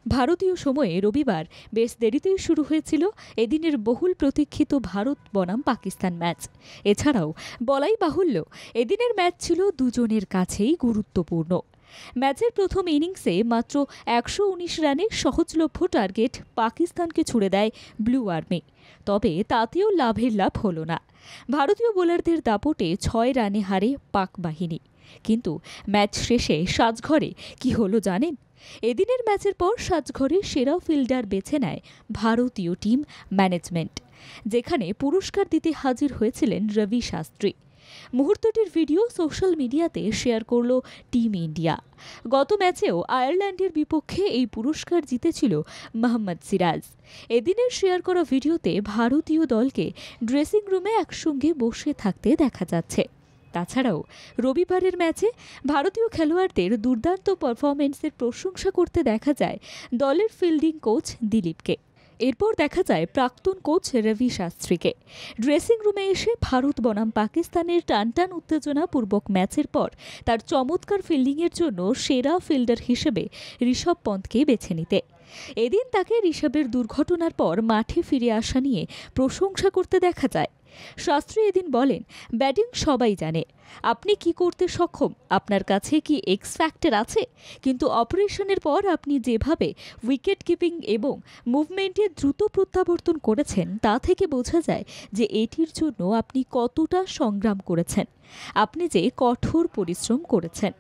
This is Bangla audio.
ভারতীয় সময়ে রবিবার বেশ দেরিতেই শুরু হয়েছিল এদিনের বহুল প্রতীক্ষিত ভারত বনাম পাকিস্তান ম্যাচ। এছাড়াও বলাই বাহুল্য, এদিনের ম্যাচ ছিল দুজনের কাছেই গুরুত্বপূর্ণ। ম্যাচের প্রথম ইনিংসে মাত্র ১১৯ রানে সহজলভ্য টার্গেট পাকিস্তানকে ছুড়ে দেয় ব্লু আর্মি। তবে তাতেও লাভের লাভ হল না। ভারতীয় বোলারদের দাপটে ৬ রানে হারে পাক বাহিনী। কিন্তু ম্যাচ শেষে সাজঘরে কি হলো জানেন? এদিনের ম্যাচের পর সাজঘরে সেরা ফিল্ডার বেছে নেয় ভারতীয় টিম ম্যানেজমেন্ট, যেখানে পুরস্কার দিতে হাজির হয়েছিলেন রবি শাস্ত্রী। মুহূর্তটির ভিডিও সোশ্যাল মিডিয়াতে শেয়ার করল টিম ইন্ডিয়া। গত ম্যাচেও আয়ারল্যান্ডের বিপক্ষে এই পুরস্কার জিতেছিল মোহাম্মদ সিরাজ। এদিনের শেয়ার করা ভিডিওতে ভারতীয় দলকে ড্রেসিং রুমে একসঙ্গে বসে থাকতে দেখা যাচ্ছে। তাছাড়াও রবিবারের ম্যাচে ভারতীয় খেলোয়াড়দের দুর্দান্ত পারফরম্যান্সের প্রশংসা করতে দেখা যায় দলের ফিল্ডিং কোচ দিলীপকে। এরপর দেখা যায় প্রাক্তন কোচ রবি শাস্ত্রীকে। ড্রেসিং রুমে এসে ভারত বনাম পাকিস্তানের টানটান উত্তেজনাপূর্বক ম্যাচের পর তার চমৎকার ফিল্ডিংয়ের জন্য সেরা ফিল্ডার হিসেবে ঋষভ পন্থকে বেছে নিতে। এদিন তাকে ঋষভের দুর্ঘটনার পর মাঠে ফিরে আসা নিয়ে প্রশংসা করতে দেখা যায়। শাস্ত্রী এদিন বলেন, ব্যাটিং সবাই জানে, আপনি কি করতে সক্ষম, আপনার কাছে কি এক্স ফ্যাক্টর আছে, কিন্তু অপারেশনের পর আপনি যেভাবে উইকেট কিপিং এবং মুভমেন্টে দ্রুত প্রত্যাবর্তন করেছেন তা থেকে বোঝা যায় যে এটির জন্য আপনি কতটা সংগ্রাম করেছেন, আপনি যে কঠোর পরিশ্রম করেছেন।